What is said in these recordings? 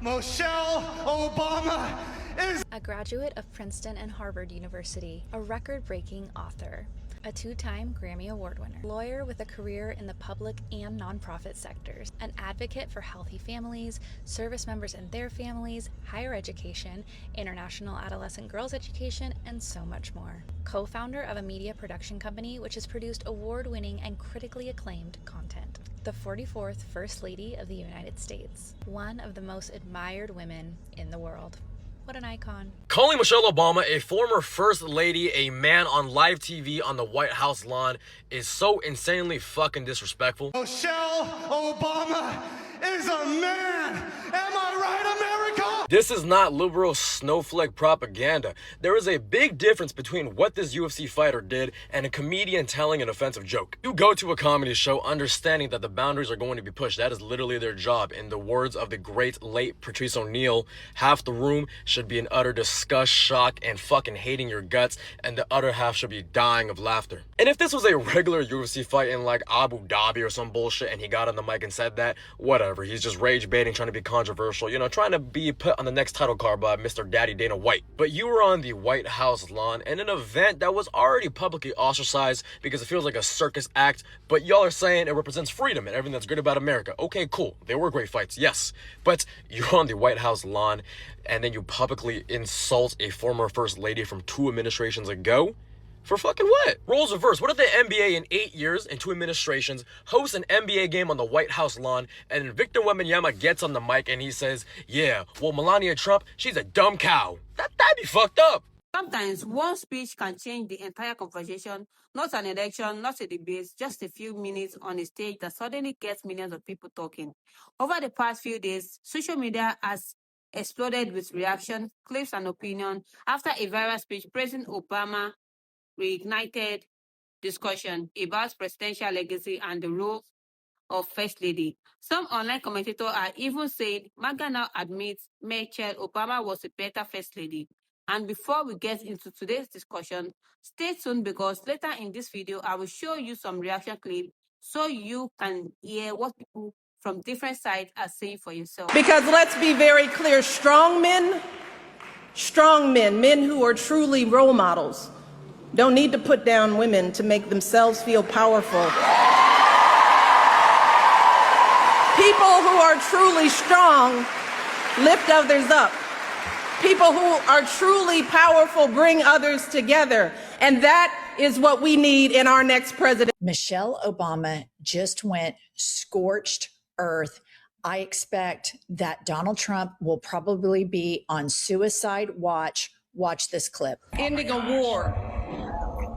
Michelle Obama is a graduate of Princeton and Harvard University, a record-breaking author, a two-time Grammy Award winner, a lawyer with a career in the public and nonprofit sectors, an advocate for healthy families, service members and their families, higher education, international adolescent girls education, and so much more. Co-founder of a media production company which has produced award-winning and critically acclaimed content. The 44th First Lady of the United States, one of the most admired women in the world. What an icon. Calling Michelle Obama a former First Lady, a man on live TV on the White House lawn, is so insanely fucking disrespectful. Michelle Obama is a man. Am I right, America? This is not liberal snowflake propaganda. There is a big difference between what this UFC fighter did and a comedian telling an offensive joke. You go to a comedy show understanding that the boundaries are going to be pushed. That is literally their job. In the words of the great late Patrice O'Neal, half the room should be in utter disgust, shock, and fucking hating your guts, and the other half should be dying of laughter. And if this was a regular UFC fight in like Abu Dhabi or some bullshit and he got on the mic and said that, whatever. He's just rage baiting, trying to be controversial, trying to be put on the next title card by Mr. Daddy Dana White. But you were on the White House lawn in an event that was already publicly ostracized because it feels like a circus act, but y'all are saying it represents freedom and everything that's great about America. Okay, cool. They were great fights, yes. But you're on the White House lawn and then you publicly insult a former First Lady from 2 administrations ago? For fucking what? Roles reverse. What if the NBA in 8 years and 2 administrations hosts an NBA game on the White House lawn and then Victor Wembanyama gets on the mic and he says, yeah, well, Melania Trump, she's a dumb cow. That'd be fucked up. Sometimes one speech can change the entire conversation, not an election, not a debate, just a few minutes on a stage that suddenly gets millions of people talking. Over the past few days, social media has exploded with reaction, clips, and opinion after a viral speech praising Obama reignited discussion about presidential legacy and the role of First Lady. Some online commentators are even saying MAGA now admits Michelle Obama was a better First Lady. And before we get into today's discussion, stay tuned because later in this video, I will show you some reaction clips so you can hear what people from different sides are saying for yourself. Because let's be very clear, strong men, men who are truly role models, don't need to put down women to make themselves feel powerful. People who are truly strong lift others up. People who are truly powerful bring others together. And that is what we need in our next president. Michelle Obama just went scorched earth. I expect that Donald Trump will probably be on suicide watch. Watch this clip. Ending a war,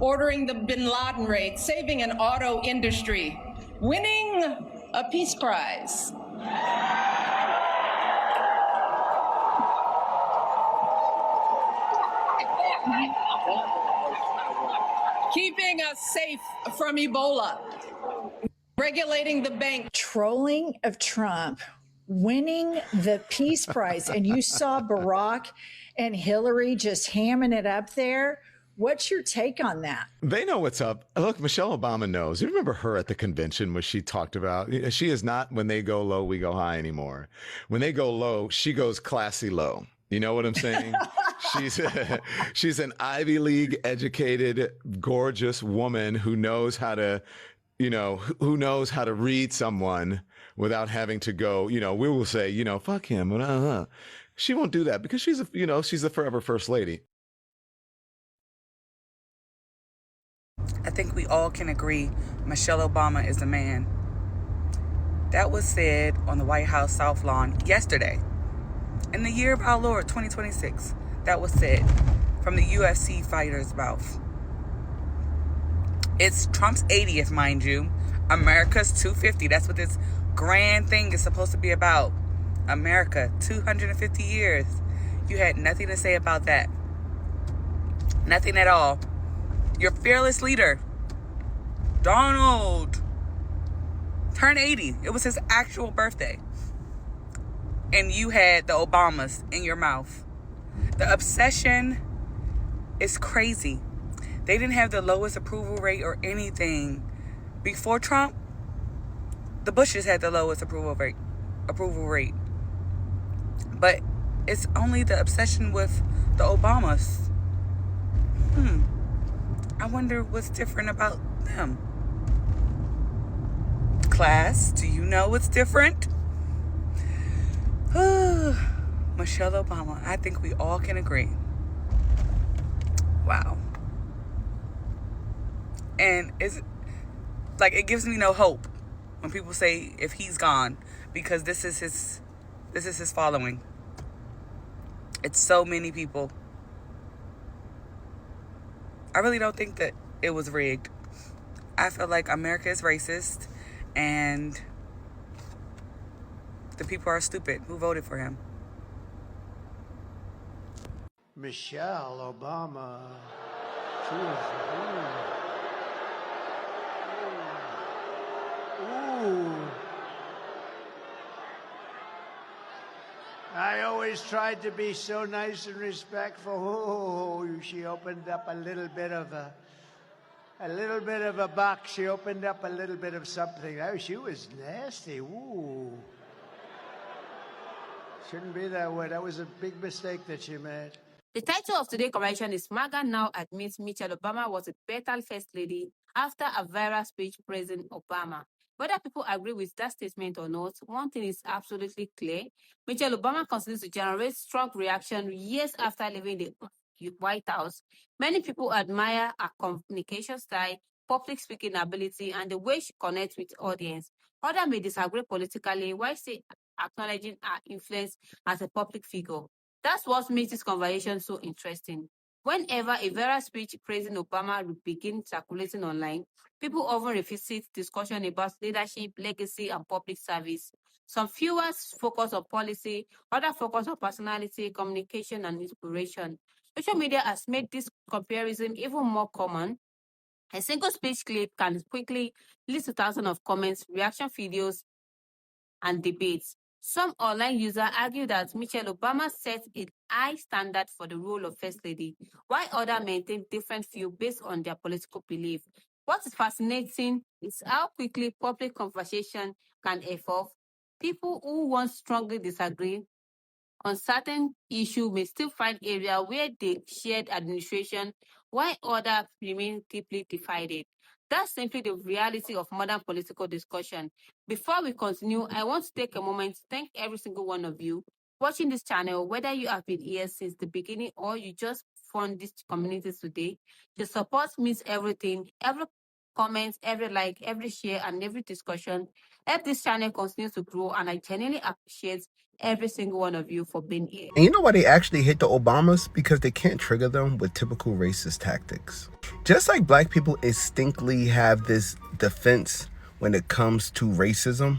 ordering the bin Laden raid, saving an auto industry, winning a peace prize. Keeping us safe from Ebola, regulating the bank. Trolling of Trump, winning the peace prize. And you saw Barack and Hillary just hamming it up there. What's your take on that? They know what's up. Look, Michelle Obama knows. You remember her at the convention where she talked about, she is not when they go low, we go high anymore. When they go low, she goes classy low. You know what I'm saying? She's an Ivy League educated, gorgeous woman who knows how to, who knows how to read someone without having to go, we will say, fuck him. She won't do that because she's the forever First Lady. I think we all can agree Michelle Obama is a man. That was said on the White House South Lawn yesterday. In the year of our Lord, 2026, that was said from the UFC fighter's mouth. It's Trump's 80th, mind you. America's 250. That's what this grand thing is supposed to be about. America, 250 years. You had nothing to say about that. Nothing at all. Your fearless leader, Donald, turned 80. It was his actual birthday. And you had the Obamas in your mouth. The obsession is crazy. They didn't have the lowest approval rate or anything. Before Trump, the Bushes had the lowest approval rate. But it's only the obsession with the Obamas. I wonder what's different about them. Class, do you know what's different? Michelle Obama. I think we all can agree. Wow. And it gives me no hope when people say if he's gone, because this is his following. It's so many people. I really don't think that it was rigged. I feel like America is racist and the people are stupid who voted for him. Michelle Obama. She was, ooh. I always tried to be so nice and respectful. Oh, she opened up a little bit of a box. She opened up a little bit of something. Oh, she was nasty. Ooh. Shouldn't be that way. That was a big mistake that she made. The title of today's conversation is MAGA now admits Michelle Obama was a better first lady after a viral speech praising Obama. Whether people agree with that statement or not, one thing is absolutely clear. Michelle Obama continues to generate strong reaction years after leaving the White House. Many people admire her communication style, public speaking ability, and the way she connects with audience. Others may disagree politically while still acknowledging her influence as a public figure. That's what makes this conversation so interesting. Whenever a viral speech praising Obama begins circulating online, people often revisit discussion about leadership, legacy, and public service. Some viewers focus on policy, others focus on personality, communication, and inspiration. Social media has made this comparison even more common. A single speech clip can quickly lead to thousands of comments, reaction videos, and debates. Some online users argue that Michelle Obama set a high standard for the role of First Lady, while others maintain different views based on their political belief. What is fascinating is how quickly public conversation can evolve. People who once strongly disagree on certain issues may still find areas where they shared administration, while others remain deeply divided. That's simply the reality of modern political discussion. Before we continue, I want to take a moment to thank every single one of you watching this channel, whether you have been here since the beginning or you just found this community today. Your support means everything. Every comment, every like, every share, and every discussion help this channel continue to grow, and I genuinely appreciate every single one of you for being here. And you know why they actually hate the Obamas? Because they can't trigger them with typical racist tactics. Just like black people instinctively have this defense when it comes to racism,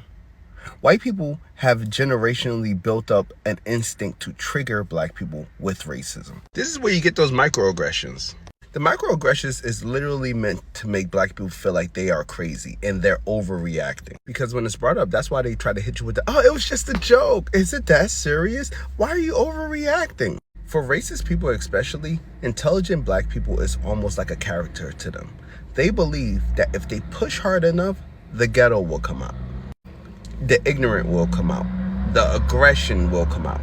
white people have generationally built up an instinct to trigger black people with racism. This is where you get those microaggressions. The microaggressions is literally meant to make black people feel like they are crazy and they're overreacting. Because when it's brought up, that's why they try to hit you with the, oh, it was just a joke. Is it that serious? Why are you overreacting? For racist people especially, intelligent black people is almost like a character to them. They believe that if they push hard enough, the ghetto will come out. The ignorant will come out. The aggression will come out.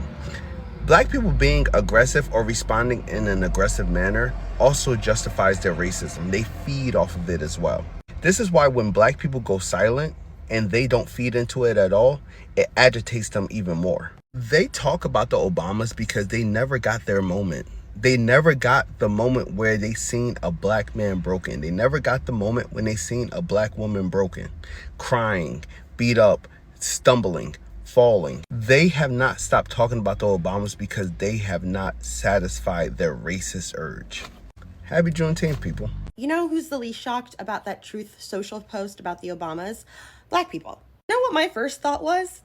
Black people being aggressive or responding in an aggressive manner also justifies their racism. They feed off of it as well. This is why when black people go silent and they don't feed into it at all, it agitates them even more. They talk about the Obamas because they never got their moment. They never got the moment where they seen a black man broken. They never got the moment when they seen a black woman broken, crying, beat up, stumbling, falling. They have not stopped talking about the Obamas because they have not satisfied their racist urge. Happy Juneteenth, people. You know who's the least shocked about that Truth Social post about the Obamas? Black people. You know what my first thought was?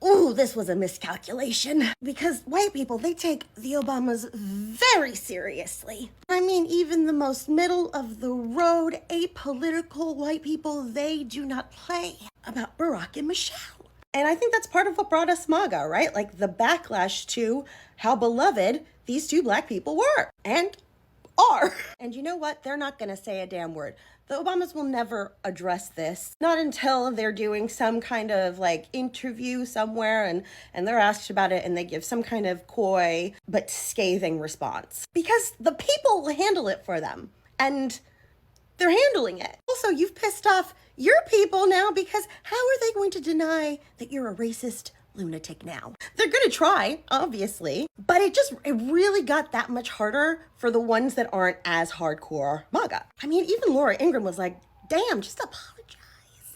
Ooh, this was a miscalculation. Because white people, they take the Obamas very seriously. I mean, even the most middle of the road, apolitical white people, they do not play about Barack and Michelle. And I think that's part of what brought us MAGA, right? Like the backlash to how beloved these two black people were. And are. And you know what? They're not going to say a damn word. The Obamas will never address this, not until they're doing some kind of like interview somewhere and they're asked about it and they give some kind of coy but scathing response. Because the people will handle it for them. And they're handling it. Also, you've pissed off your people now, because how are they going to deny that you're a racist lunatic now? They're going to try, obviously, but it really got that much harder for the ones that aren't as hardcore MAGA. I mean, even Laura Ingraham was like, damn, just apologize.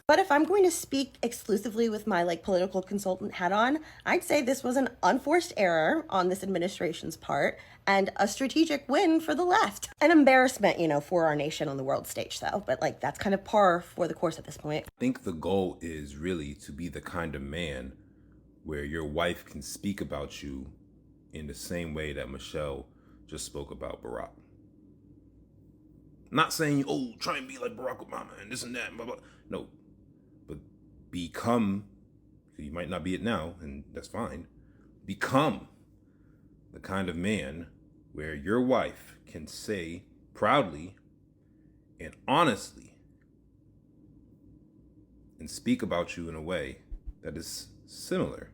But if I'm going to speak exclusively with my like political consultant hat on, I'd say this was an unforced error on this administration's part and a strategic win for the left. An embarrassment, for our nation on the world stage though, but like that's kind of par for the course at this point. I think the goal is really to be the kind of man where your wife can speak about you in the same way that Michelle just spoke about Barack. Not saying, oh, try and be like Barack Obama and this and that, blah, blah. No, but become, you might not be it now, and that's fine. Become the kind of man where your wife can say proudly and honestly and speak about you in a way that is similar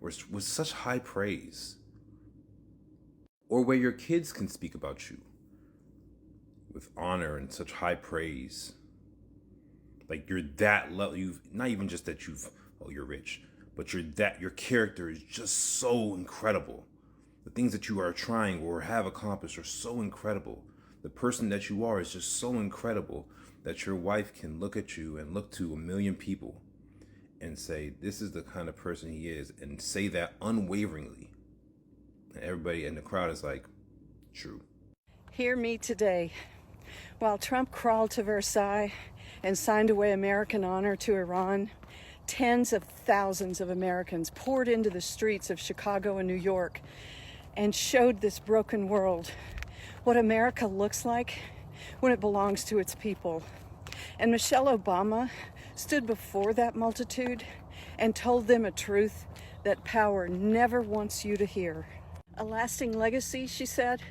or with such high praise, or where your kids can speak about you with honor and such high praise. Like you're that level, you've not even just that you're rich, but your character is just so incredible. The things that you are trying or have accomplished are so incredible. The person that you are is just so incredible that your wife can look at you and look to a million people and say, this is the kind of person he is, and say that unwaveringly. And everybody in the crowd is like, true. Hear me today. While Trump crawled to Versailles and signed away American honor to Iran, tens of thousands of Americans poured into the streets of Chicago and New York and showed this broken world what America looks like when it belongs to its people. And Michelle Obama stood before that multitude and told them a truth that power never wants you to hear. A lasting legacy, she said,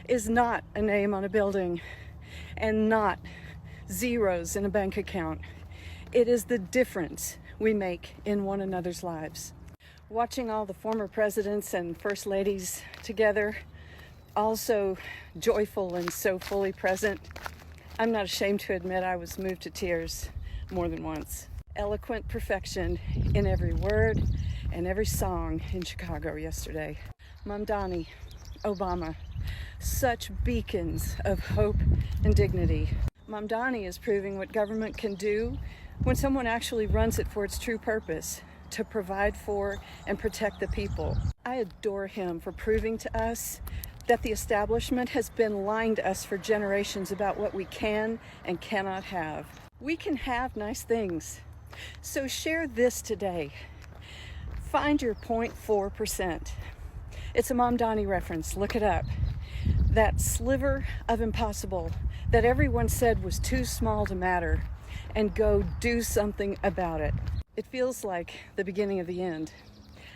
is not a name on a building and not zeros in a bank account. It is the difference we make in one another's lives. Watching all the former presidents and first ladies together, all so joyful and so fully present, I'm not ashamed to admit I was moved to tears more than once. Eloquent perfection in every word and every song in Chicago yesterday. Mamdani, Obama, such beacons of hope and dignity. Mamdani is proving what government can do when someone actually runs it for its true purpose, to provide for and protect the people. I adore him for proving to us that the establishment has been lying to us for generations about what we can and cannot have. We can have nice things. So share this today. Find your 0.4%. It's a Mamdani reference, look it up. That sliver of impossible that everyone said was too small to matter, and go do something about it. It feels like the beginning of the end.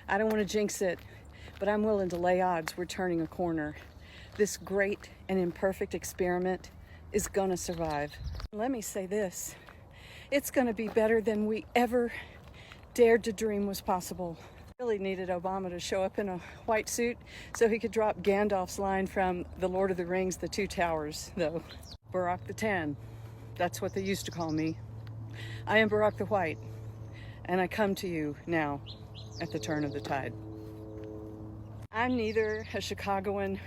I don't want to jinx it, but I'm willing to lay odds we're turning a corner. This great and imperfect experiment is gonna survive. Let me say this, it's gonna be better than we ever dared to dream was possible. Really needed Obama to show up in a white suit so he could drop Gandalf's line from The Lord of the Rings, The Two Towers, though. Barack the Tan, that's what they used to call me. I am Barack the White, and I come to you now at the turn of the tide. I'm neither a Chicagoan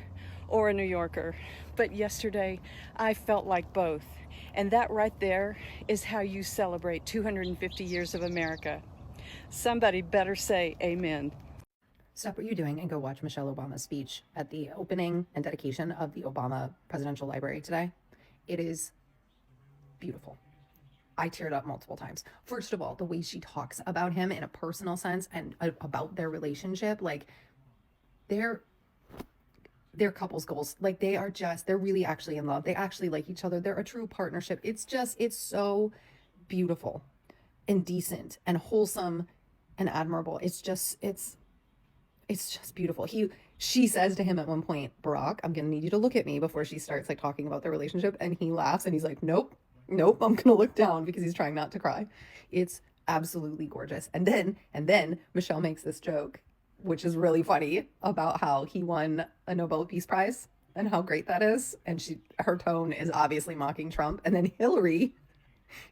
or a New Yorker, but yesterday I felt like both. And that right there is how you celebrate 250 years of America. Somebody better say amen. Stop what you're doing and go watch Michelle Obama's speech at the opening and dedication of the Obama Presidential Library today. It is beautiful. I teared up multiple times. First of all, the way she talks about him in a personal sense and about their relationship, like they're couples goals. Like they're really actually in love. They actually like each other. They're a true partnership. It's so beautiful and decent and wholesome and admirable. It's It's just beautiful. She says to him at one point, Barack, I'm gonna need you to look at me before she starts like talking about their relationship. And he laughs and he's like, nope, I'm gonna look down because he's trying not to cry. It's absolutely gorgeous. And then Michelle makes this joke, which is really funny, about how he won a Nobel Peace Prize and how great that is. And her tone is obviously mocking Trump. And then Hillary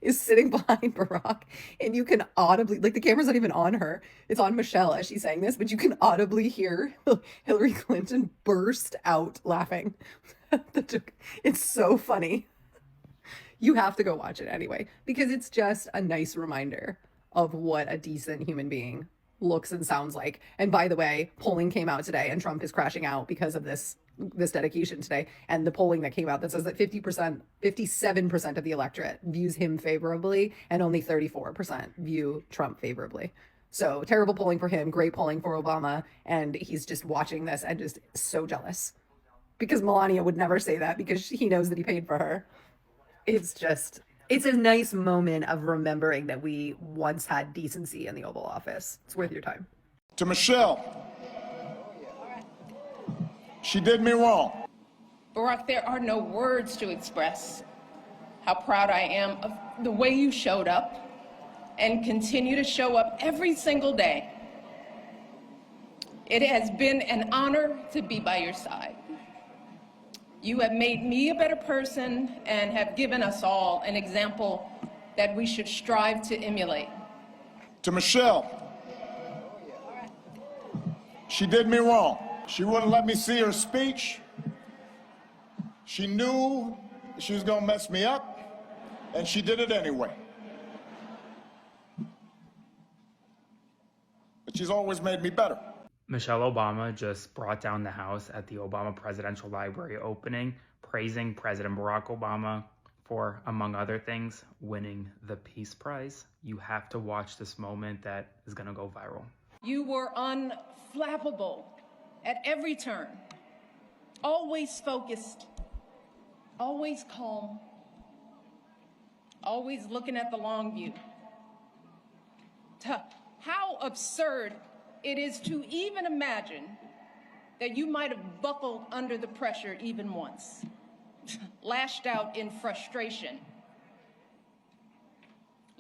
is sitting behind Barack, and you can audibly, like, the camera's not even on her, it's on Michelle as she's saying this, but you can audibly hear Hillary Clinton burst out laughing. It's so funny. You have to go watch it anyway, because it's just a nice reminder of what a decent human being looks and sounds like. And by the way, polling came out today, and Trump is crashing out because of this dedication today. And the polling that came out that says that 57% of the electorate views him favorably, and only 34% view Trump favorably. So terrible polling for him, great polling for Obama. And he's just watching this and just so jealous, because Melania would never say that, because he knows that he paid for her. It's a nice moment of remembering that we once had decency in the Oval Office. It's worth your time. To Michelle, she did me wrong. Barack, there are no words to express how proud I am of the way you showed up and continue to show up every single day. It has been an honor to be by your side. You have made me a better person and have given us all an example that we should strive to emulate. To Michelle, she did me wrong. She wouldn't let me see her speech. She knew she was going to mess me up, and she did it anyway. But she's always made me better. Michelle Obama just brought down the house at the Obama Presidential Library opening, praising President Barack Obama for, among other things, winning the Peace Prize. You have to watch this moment that is going to go viral. You were unflappable at every turn, always focused, always calm, always looking at the long view. How absurd it is to even imagine that you might have buckled under the pressure even once, lashed out in frustration,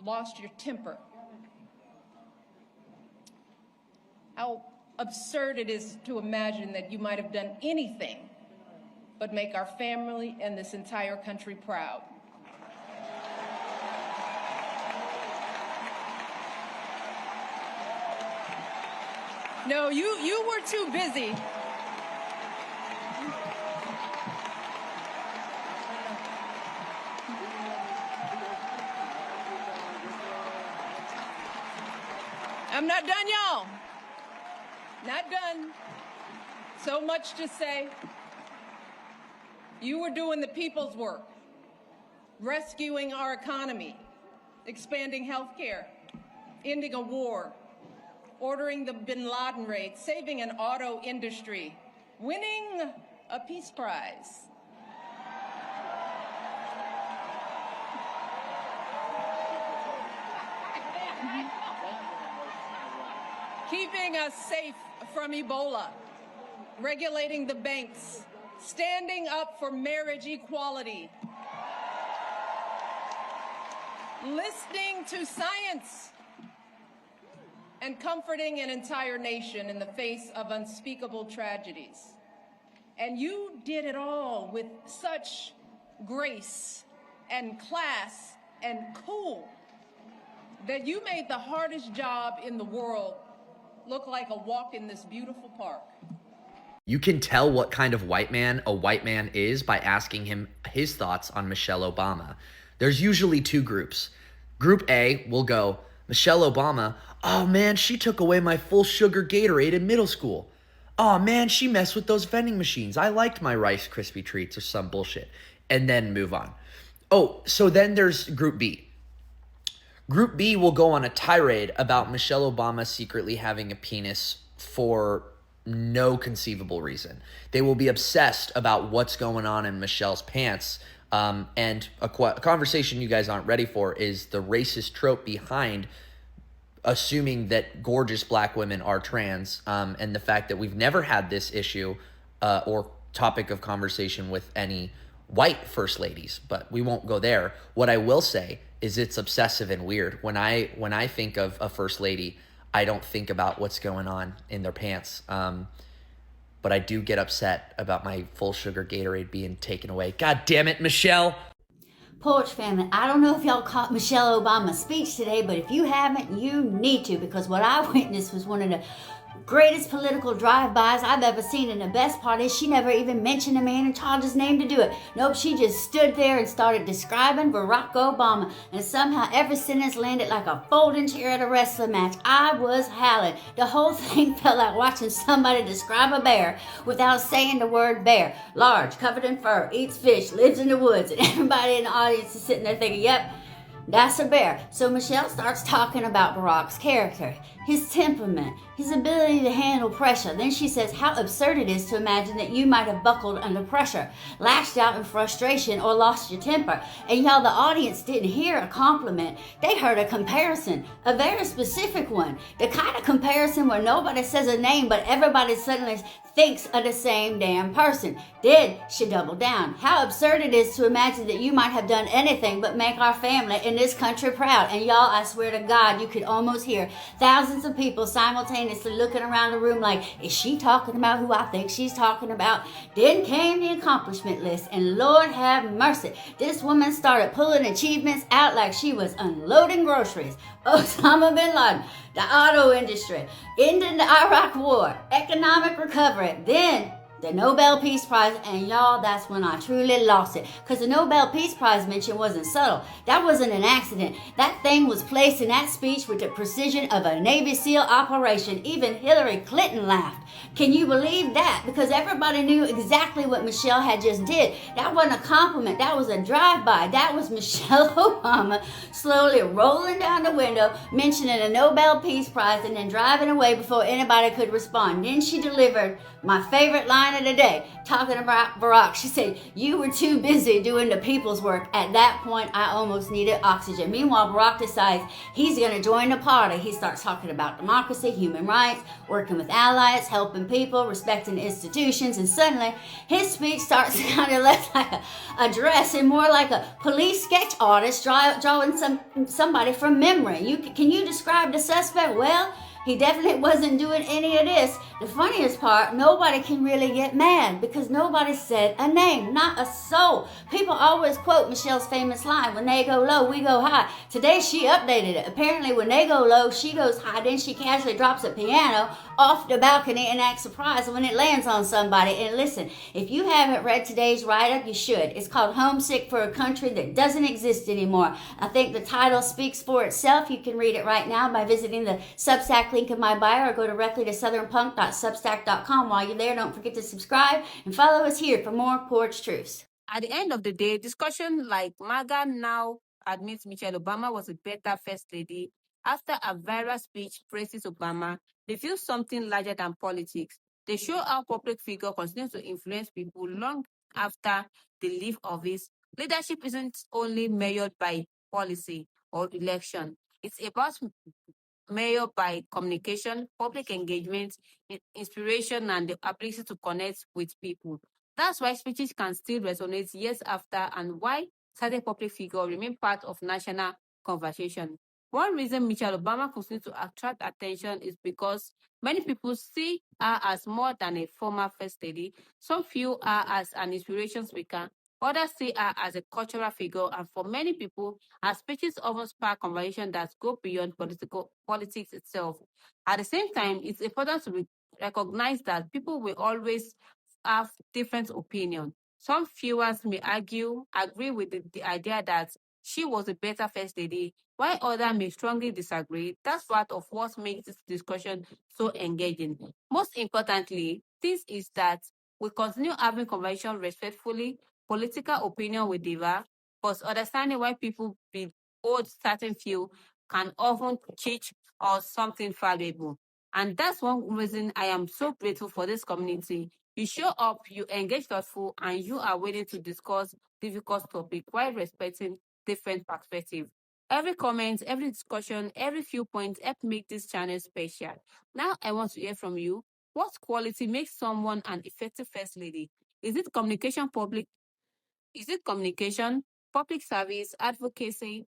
lost your temper. How absurd it is to imagine that you might have done anything but make our family and this entire country proud. No, you were too busy. I'm not done, y'all. Not done. So much to say. You were doing the people's work, rescuing our economy, expanding health care, ending a war, ordering the bin Laden raid, saving an auto industry, winning a Peace Prize. Keeping us safe from Ebola, regulating the banks, standing up for marriage equality, listening to science, and comforting an entire nation in the face of unspeakable tragedies. And you did it all with such grace and class and cool that you made the hardest job in the world look like a walk in this beautiful park. You can tell what kind of white man a white man is by asking him his thoughts on Michelle Obama. There's usually two groups. Group A will go, Michelle Obama, oh man, she took away my full sugar Gatorade in middle school. Oh man, she messed with those vending machines. I liked my Rice Krispie treats or some bullshit. And then move on. Oh, so then there's Group B. Group B will go on a tirade about Michelle Obama secretly having a penis for no conceivable reason. They will be obsessed about what's going on in Michelle's pants. And a conversation you guys aren't ready for is the racist trope behind assuming that gorgeous black women are trans, and the fact that we've never had this issue or topic of conversation with any white first ladies, but we won't go there. What I will say is it's obsessive and weird. When I think of a first lady, I don't think about what's going on in their pants. But I do get upset about my full sugar Gatorade being taken away. God damn it, Michelle. Porch family, I don't know if y'all caught Michelle Obama's speech today, but if you haven't, you need to, because what I witnessed was one of the greatest political drive-bys I've ever seen, and the best part is she never even mentioned a man in charge's name to do it. Nope, she just stood there and started describing Barack Obama, and somehow every sentence landed like a folding chair at a wrestling match. I was howling. The whole thing felt like watching somebody describe a bear without saying the word bear. Large, covered in fur, eats fish, lives in the woods, and everybody in the audience is sitting there thinking, yep, that's a bear. So Michelle starts talking about Barack's character, his temperament, his ability to handle pressure. Then she says how absurd it is to imagine that you might have buckled under pressure, lashed out in frustration, or lost your temper. And y'all, the audience didn't hear a compliment. They heard a comparison, a very specific one. The kind of comparison where nobody says a name, but everybody suddenly thinks of the same damn person. Then she doubled down. How absurd it is to imagine that you might have done anything but make our family in this country proud. And y'all, I swear to God, you could almost hear thousands of people simultaneously looking around the room like, is she talking about who I think she's talking about? Then came the accomplishment list, and Lord have mercy, this woman started pulling achievements out like she was unloading groceries. Osama bin Laden, the auto industry, ending the Iraq War, economic recovery, then the Nobel Peace Prize, and y'all, that's when I truly lost it. Because the Nobel Peace Prize mention wasn't subtle. That wasn't an accident. That thing was placed in that speech with the precision of a Navy SEAL operation. Even Hillary Clinton laughed. Can you believe that? Because everybody knew exactly what Michelle had just did. That wasn't a compliment. That was a drive-by. That was Michelle Obama slowly rolling down the window, mentioning a Nobel Peace Prize, and then driving away before anybody could respond. Then she delivered my favorite line of the day, talking about Barack. She said, you were too busy doing the people's work. At that point, I almost needed oxygen. Meanwhile, Barack decides he's going to join the party. He starts talking about democracy, human rights, working with allies, helping people, respecting institutions, and suddenly his speech starts sounding less like a address and more like a police sketch artist drawing somebody from memory. Can you describe the suspect? Well, he definitely wasn't doing any of this. The funniest part, nobody can really get mad because nobody said a name, not a soul. People always quote Michelle's famous line, when they go low, we go high. Today she updated it. Apparently when they go low, she goes high. Then she casually drops a piano off the balcony and acts surprised when it lands on somebody. And listen, if you haven't read today's write-up, you should. It's called Homesick for a Country That Doesn't Exist Anymore. I think the title speaks for itself. You can read it right now by visiting the Substack link in my bio, or go directly to southernpunk.substack.com. While you're there, don't forget to subscribe and follow us here for more Porch Truths. At the end of the day, discussion like MAGA now admits Michelle Obama was a better first lady. After a viral speech praises Obama, they feel something larger than politics. They show how public figure continues to influence people long after they leave office. Leadership isn't only measured by policy or election. It's about measured by communication, public engagement, inspiration, and the ability to connect with people. That's why speeches can still resonate years after, and why certain public figures remain part of national conversation. One reason Michelle Obama continues to attract attention is because many people see her as more than a former first lady. Some view her as an inspiration speaker. Others see her as a cultural figure, and for many people, her speeches often spark conversation that go beyond politics itself. At the same time, it's important to recognize that people will always have different opinions. Some viewers may agree with the idea that she was a better first lady, while others may strongly disagree. That's part of what makes this discussion so engaging. Most importantly, this is that we continue having conversation respectfully. Political opinion will differ, but understanding why people hold certain view can often teach us something valuable. And that's one reason I am so grateful for this community. You show up, you engage thoughtful, and you are willing to discuss difficult topics while respecting different perspectives. Every comment, every discussion, every few points help make this channel special. Now I want to hear from you. What quality makes someone an effective first lady? Is it communication, public service, advocacy,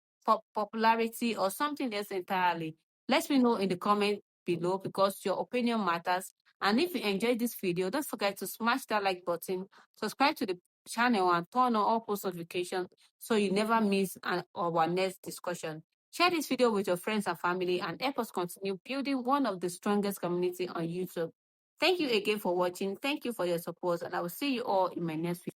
popularity, or something else entirely? Let me know in the comment below because your opinion matters. And if you enjoyed this video, don't forget to smash that like button, subscribe to the channel, and turn on all post notifications so you never miss our next discussion. Share this video with your friends and family and help us continue building one of the strongest community on YouTube. Thank you again for watching. Thank you for your support, and I will see you all in my next video.